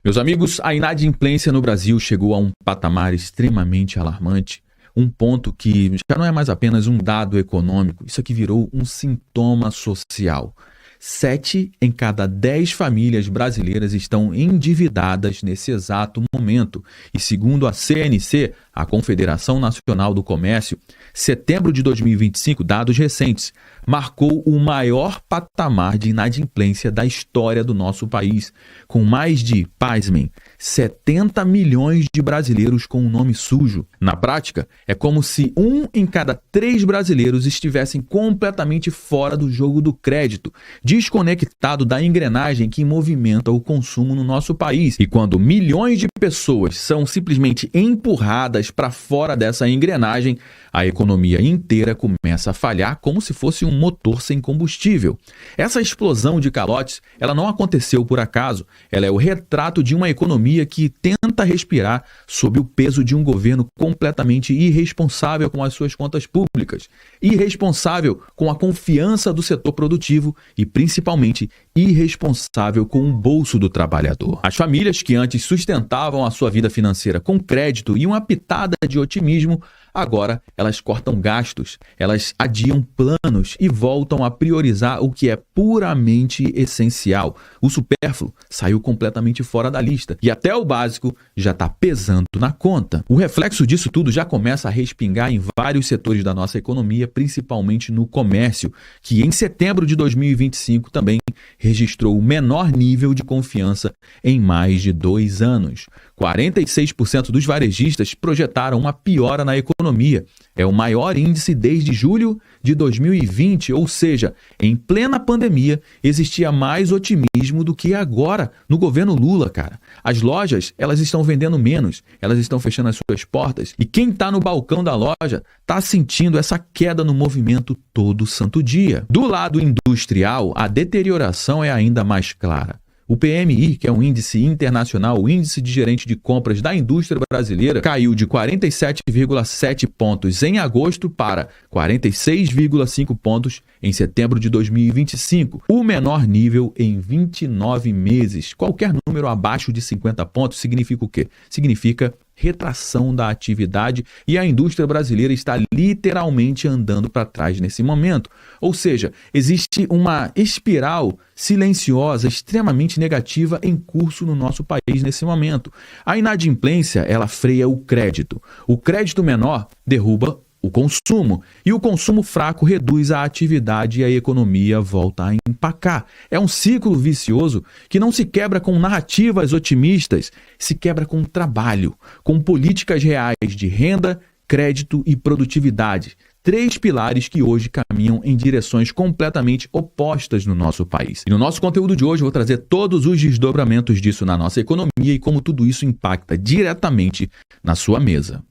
Meus amigos, a inadimplência no Brasil chegou a um patamar extremamente alarmante, um ponto que já não é mais apenas um dado econômico, isso aqui virou um sintoma social. 7 em cada 10 famílias brasileiras estão endividadas nesse exato momento. E segundo a CNC, a Confederação Nacional do Comércio, setembro de 2025, dados recentes, marcou o maior patamar de inadimplência da história do nosso país, com mais de, pasmem, 70 milhões de brasileiros com o nome sujo. Na prática, é como se 1 em cada 3 brasileiros estivessem completamente fora do jogo do crédito, desconectado da engrenagem que movimenta o consumo no nosso país. E quando milhões de pessoas são simplesmente empurradas para fora dessa engrenagem, a economia inteira começa a falhar como se fosse um motor sem combustível. Essa explosão de calotes, ela não aconteceu por acaso. Ela é o retrato de uma economia que tenta respirar sob o peso de um governo completamente irresponsável com as suas contas públicas, irresponsável com a confiança do setor produtivo e principalmente irresponsável com o bolso do trabalhador. As famílias que antes sustentavam a sua vida financeira com crédito e uma pitada de otimismo, agora elas cortam gastos, elas adiam planos e voltam a priorizar o que é puramente essencial. O supérfluo saiu completamente fora da lista e até o básico já está pesando na conta. O reflexo disso tudo já começa a respingar em vários setores da nossa economia, principalmente no comércio, que em setembro de 2025 também registrou o menor nível de confiança em mais de 2 anos. 46% dos varejistas projetaram uma piora na economia. É o maior índice desde julho de 2020, ou seja, em plena pandemia, existia mais otimismo do que agora no governo Lula, cara. As lojas, elas estão vendendo menos, elas estão fechando as suas portas e quem está no balcão da loja está sentindo essa queda no movimento todo santo dia. Do lado industrial, a deterioração é ainda mais clara. O PMI, que é um índice internacional, o índice de gerente de compras da indústria brasileira, caiu de 47,7 pontos em agosto para 46,5 pontos em setembro de 2025, o menor nível em 29 meses. Qualquer número abaixo de 50 pontos significa o quê? Significa retração da atividade e a indústria brasileira está literalmente andando para trás nesse momento. Ou seja, existe uma espiral silenciosa, extremamente negativa em curso no nosso país nesse momento. A inadimplência, ela freia o crédito. O crédito menor derruba o consumo, e o consumo fraco reduz a atividade e a economia volta a empacar. É um ciclo vicioso que não se quebra com narrativas otimistas, se quebra com trabalho, com políticas reais de renda, crédito e produtividade. 3 pilares que hoje caminham em direções completamente opostas no nosso país. E no nosso conteúdo de hoje eu vou trazer todos os desdobramentos disso na nossa economia e como tudo isso impacta diretamente na sua mesa.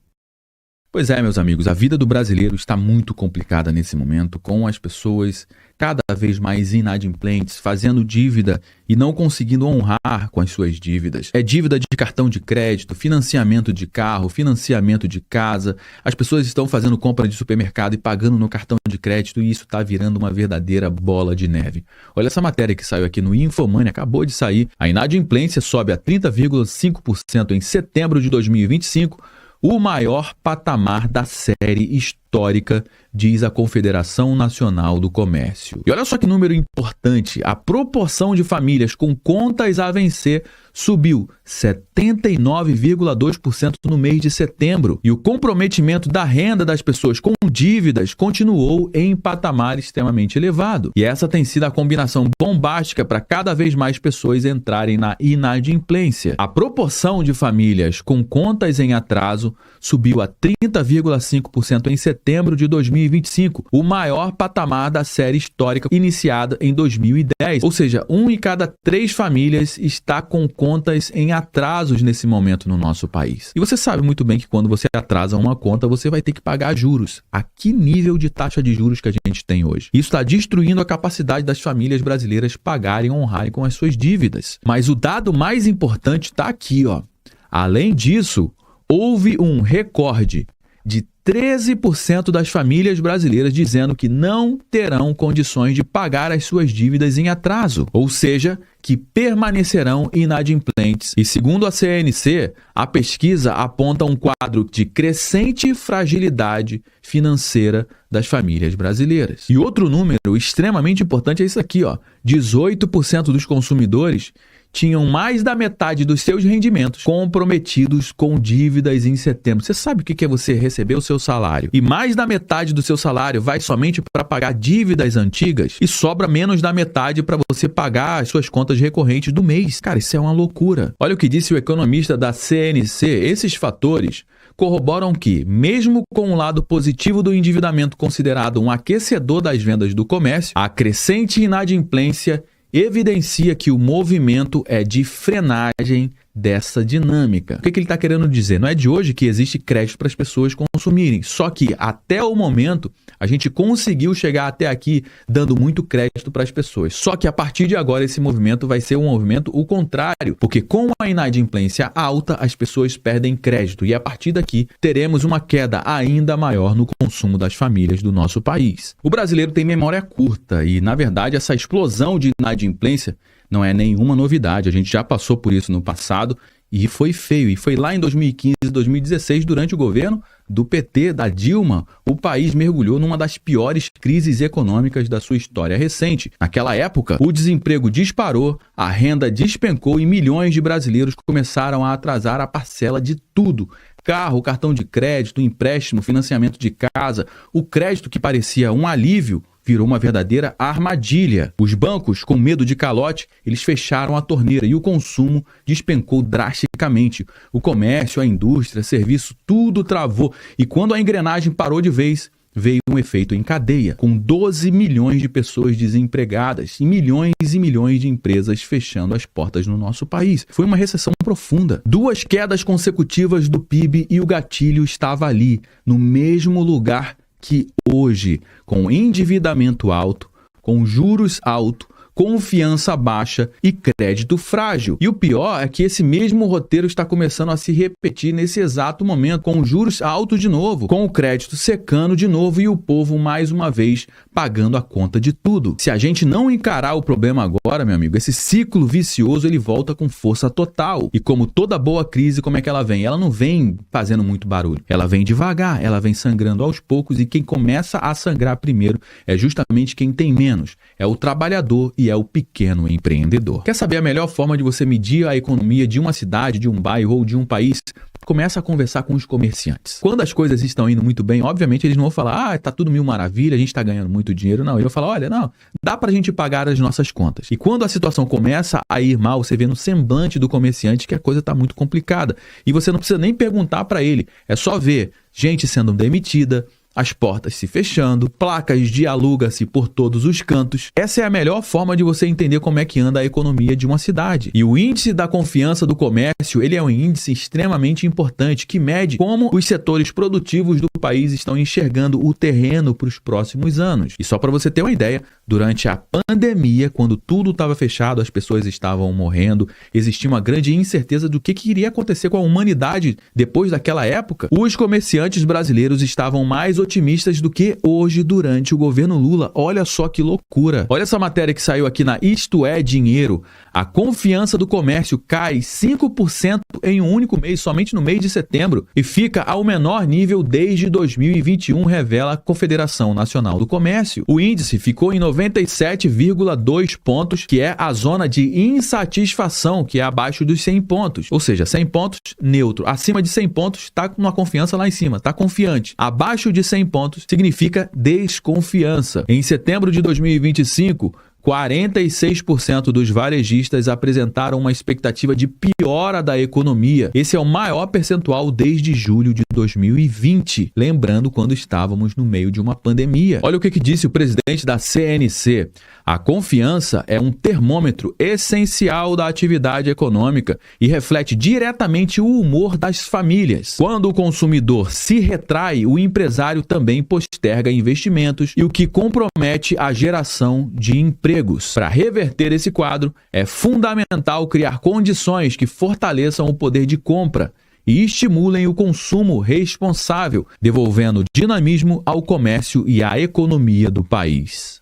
Pois é, meus amigos, a vida do brasileiro está muito complicada nesse momento, com as pessoas cada vez mais inadimplentes, fazendo dívida e não conseguindo honrar com as suas dívidas. É dívida de cartão de crédito, financiamento de carro, financiamento de casa. As pessoas estão fazendo compra de supermercado e pagando no cartão de crédito e isso está virando uma verdadeira bola de neve. Olha essa matéria que saiu aqui no Infomoney, acabou de sair. A inadimplência sobe a 30,5% em setembro de 2025, o maior patamar da série histórica, diz a Confederação Nacional do Comércio. E olha só que número importante, a proporção de famílias com contas a vencer subiu 79,2% no mês de setembro. E o comprometimento da renda das pessoas com dívidas continuou em patamar extremamente elevado. E essa tem sido a combinação bombástica para cada vez mais pessoas entrarem na inadimplência. A proporção de famílias com contas em atraso subiu a 30,5% em setembro de 2025, o maior patamar da série histórica iniciada em 2010. Ou seja, 1 em cada 3 famílias está com contas em atrasos nesse momento no nosso país. E você sabe muito bem que quando você atrasa uma conta, você vai ter que pagar juros. A que nível de taxa de juros que a gente tem hoje? Isso está destruindo a capacidade das famílias brasileiras pagarem ou honrarem com as suas dívidas. Mas o dado mais importante está aqui, ó. Além disso, houve um recorde de 13% das famílias brasileiras dizendo que não terão condições de pagar as suas dívidas em atraso, ou seja, que permanecerão inadimplentes. E segundo a CNC, a pesquisa aponta um quadro de crescente fragilidade financeira das famílias brasileiras. E outro número extremamente importante é isso aqui, 18% dos consumidores tinham mais da metade dos seus rendimentos comprometidos com dívidas em setembro. Você sabe o que é você receber o seu salário e mais da metade do seu salário vai somente para pagar dívidas antigas e sobra menos da metade para você pagar as suas contas recorrentes do mês. Cara, isso é uma loucura. Olha o que disse o economista da CNC. Esses fatores corroboram que, mesmo com o lado positivo do endividamento considerado um aquecedor das vendas do comércio, a crescente inadimplência evidencia que o movimento é de frenagem dessa dinâmica. O que ele está querendo dizer? Não é de hoje que existe crédito para as pessoas consumirem, só que até o momento a gente conseguiu chegar até aqui dando muito crédito para as pessoas. Só que a partir de agora esse movimento vai ser um movimento o contrário, porque com a inadimplência alta as pessoas perdem crédito e a partir daqui teremos uma queda ainda maior no consumo das famílias do nosso país. O brasileiro tem memória curta e, na verdade, essa explosão de inadimplência não é nenhuma novidade, a gente já passou por isso no passado e foi feio. E foi lá em 2015 e 2016, durante o governo do PT, da Dilma, o país mergulhou numa das piores crises econômicas da sua história recente. Naquela época, o desemprego disparou, a renda despencou e milhões de brasileiros começaram a atrasar a parcela de tudo. Carro, cartão de crédito, empréstimo, financiamento de casa. O crédito que parecia um alívio virou uma verdadeira armadilha. Os bancos, com medo de calote, eles fecharam a torneira e o consumo despencou drasticamente. O comércio, a indústria, serviço, tudo travou. E quando a engrenagem parou de vez, veio um efeito em cadeia, com 12 milhões de pessoas desempregadas e milhões de empresas fechando as portas no nosso país. Foi uma recessão profunda. 2 quedas consecutivas do PIB e o gatilho estava ali, no mesmo lugar que hoje, com endividamento alto, com juros altos, confiança baixa e crédito frágil. E o pior é que esse mesmo roteiro está começando a se repetir nesse exato momento, com juros altos de novo, com o crédito secando de novo e o povo mais uma vez pagando a conta de tudo. Se a gente não encarar o problema agora, meu amigo, esse ciclo vicioso ele volta com força total. E como toda boa crise, como é que ela vem? Ela não vem fazendo muito barulho. Ela vem devagar, ela vem sangrando aos poucos e quem começa a sangrar primeiro é justamente quem tem menos. É o trabalhador e é o pequeno empreendedor. Quer saber a melhor forma de você medir a economia de uma cidade, de um bairro ou de um país? Começa a conversar com os comerciantes. Quando as coisas estão indo muito bem, obviamente eles não vão falar, tá tudo mil maravilha, a gente tá ganhando muito dinheiro. Não, ele vai falar, olha, não, dá pra gente pagar as nossas contas. E quando a situação começa a ir mal, você vê no semblante do comerciante que a coisa tá muito complicada. E você não precisa nem perguntar pra ele, é só ver gente sendo demitida, as portas se fechando, placas de aluga-se por todos os cantos. Essa é a melhor forma de você entender como é que anda a economia de uma cidade. E o índice da confiança do comércio, ele é um índice extremamente importante que mede como os setores produtivos do país estão enxergando o terreno para os próximos anos. E só para você ter uma ideia, durante a pandemia, quando tudo estava fechado, as pessoas estavam morrendo, existia uma grande incerteza do que iria acontecer com a humanidade depois daquela época, os comerciantes brasileiros estavam mais otimistas do que hoje durante o governo Lula. Olha só que loucura. Olha essa matéria que saiu aqui na Isto é Dinheiro. A confiança do comércio cai 5% em um único mês, somente no mês de setembro, e fica ao menor nível desde 2021, revela a Confederação Nacional do Comércio. O índice ficou em 97,2 pontos, que é a zona de insatisfação, que é abaixo dos 100 pontos. Ou seja, 100 pontos, neutro. Acima de 100 pontos, está com uma confiança lá em cima, está confiante. Abaixo de 100 pontos significa desconfiança. Em setembro de 2025, 46% dos varejistas apresentaram uma expectativa de piora da economia. Esse é o maior percentual desde julho de 2020, lembrando quando estávamos no meio de uma pandemia. Olha o que disse o presidente da CNC. A confiança é um termômetro essencial da atividade econômica e reflete diretamente o humor das famílias. Quando o consumidor se retrai, o empresário também posterga investimentos e o que compromete a geração de empregos. Para reverter esse quadro, é fundamental criar condições que fortaleçam o poder de compra e estimulem o consumo responsável, devolvendo dinamismo ao comércio e à economia do país.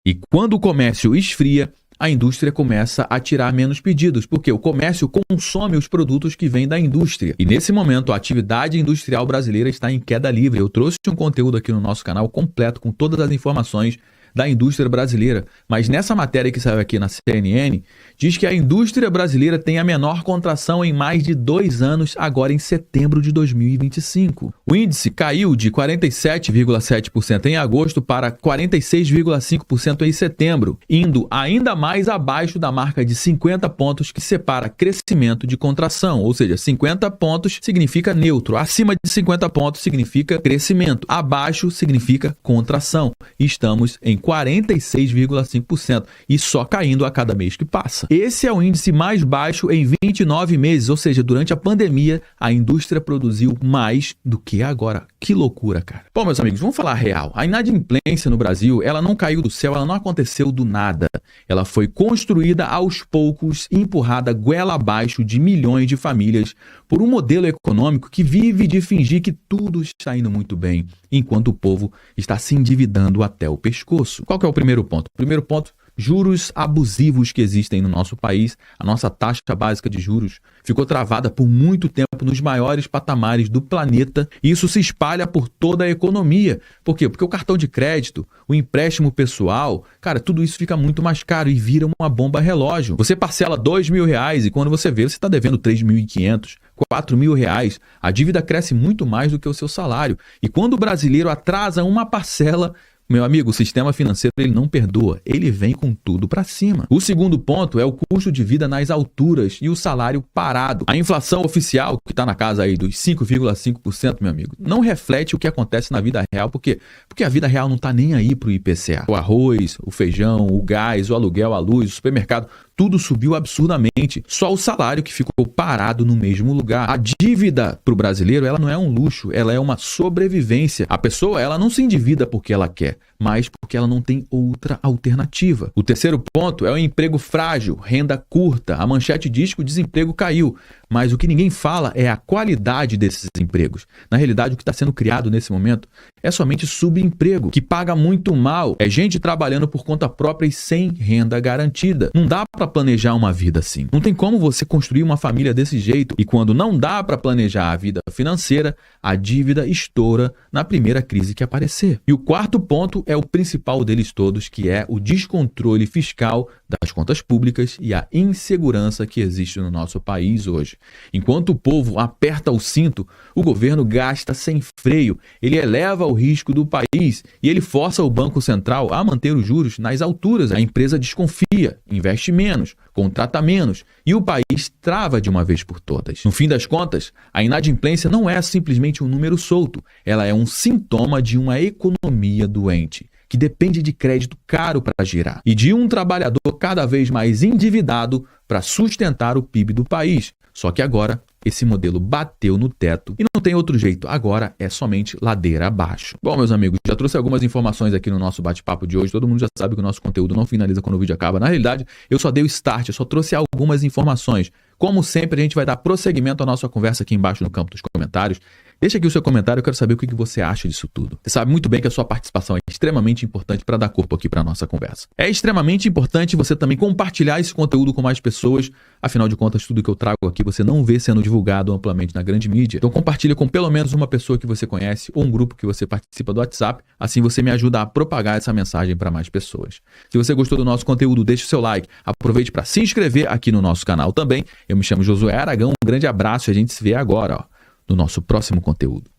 E quando o comércio esfria, a indústria começa a tirar menos pedidos, porque o comércio consome os produtos que vêm da indústria. E nesse momento, a atividade industrial brasileira está em queda livre. Eu trouxe um conteúdo aqui no nosso canal completo com todas as informações da indústria brasileira, mas nessa matéria que saiu aqui na CNN, diz que a indústria brasileira tem a menor contração em mais de 2 anos, agora em setembro de 2025. O índice caiu de 47,7% em agosto para 46,5% em setembro, indo ainda mais abaixo da marca de 50 pontos que separa crescimento de contração, ou seja, 50 pontos significa neutro, acima de 50 pontos significa crescimento, abaixo significa contração. Estamos em 46,5% e só caindo a cada mês que passa. Esse é o índice mais baixo em 29 meses, ou seja, durante a pandemia a indústria produziu mais do que agora. Que loucura, cara. Bom, meus amigos, vamos falar real. A inadimplência no Brasil, ela não caiu do céu, ela não aconteceu do nada. Ela foi construída aos poucos e empurrada goela abaixo de milhões de famílias por um modelo econômico que vive de fingir que tudo está indo muito bem, enquanto o povo está se endividando até o pescoço. Qual que é o primeiro ponto? O primeiro ponto, juros abusivos que existem no nosso país. A nossa taxa básica de juros ficou travada por muito tempo nos maiores patamares do planeta e isso se espalha por toda a economia. Por quê? Porque o cartão de crédito, o empréstimo pessoal, cara, tudo isso fica muito mais caro e vira uma bomba relógio. Você parcela R$2.000 e quando você vê, você está devendo R$3.500, R$4.000. A dívida cresce muito mais do que o seu salário. E quando o brasileiro atrasa uma parcela, meu amigo, o sistema financeiro ele não perdoa, ele vem com tudo para cima. O segundo ponto é o custo de vida nas alturas e o salário parado. A inflação oficial, que está na casa aí dos 5,5%, meu amigo, não reflete o que acontece na vida real. Por quê? Porque a vida real não está nem aí para o IPCA. O arroz, o feijão, o gás, o aluguel, a luz, o supermercado, tudo subiu absurdamente. Só o salário que ficou parado no mesmo lugar. A dívida para o brasileiro, ela não é um luxo, ela é uma sobrevivência. A pessoa, ela não se endivida porque ela quer, mas porque ela não tem outra alternativa. O terceiro ponto é o emprego frágil, renda curta. A manchete diz que o desemprego caiu, mas o que ninguém fala é a qualidade desses empregos. Na realidade, o que está sendo criado nesse momento é somente subemprego, que paga muito mal. É gente trabalhando por conta própria e sem renda garantida. Não dá para planejar uma vida assim. Não tem como você construir uma família desse jeito. E quando não dá para planejar a vida financeira, a dívida estoura na primeira crise que aparecer. E o quarto ponto é o principal deles todos, que é o descontrole fiscal das contas públicas e a insegurança que existe no nosso país hoje. Enquanto o povo aperta o cinto, o governo gasta sem freio, ele eleva o risco do país e ele força o Banco Central a manter os juros nas alturas. A empresa desconfia, investe menos, contrata menos e o país trava de uma vez por todas. No fim das contas, a inadimplência não é simplesmente um número solto, ela é um sintoma de uma economia doente, que depende de crédito caro para girar e de um trabalhador cada vez mais endividado para sustentar o PIB do país. Só que agora esse modelo bateu no teto e não tem outro jeito, agora é somente ladeira abaixo. Bom, meus amigos, já trouxe algumas informações aqui no nosso bate-papo de hoje. Todo mundo já sabe que o nosso conteúdo não finaliza quando o vídeo acaba. Na realidade, eu só dei o start, eu só trouxe algumas informações. Como sempre, a gente vai dar prosseguimento à nossa conversa aqui embaixo no campo dos comentários. Deixa aqui o seu comentário, eu quero saber o que você acha disso tudo. Você sabe muito bem que a sua participação é extremamente importante para dar corpo aqui para a nossa conversa. É extremamente importante você também compartilhar esse conteúdo com mais pessoas. Afinal de contas, tudo que eu trago aqui você não vê sendo divulgado amplamente na grande mídia. Então compartilha com pelo menos uma pessoa que você conhece ou um grupo que você participa do WhatsApp. Assim você me ajuda a propagar essa mensagem para mais pessoas. Se você gostou do nosso conteúdo, deixe o seu like. Aproveite para se inscrever aqui no nosso canal também. Eu me chamo Josué Aragão, um grande abraço e a gente se vê agora, no nosso próximo conteúdo.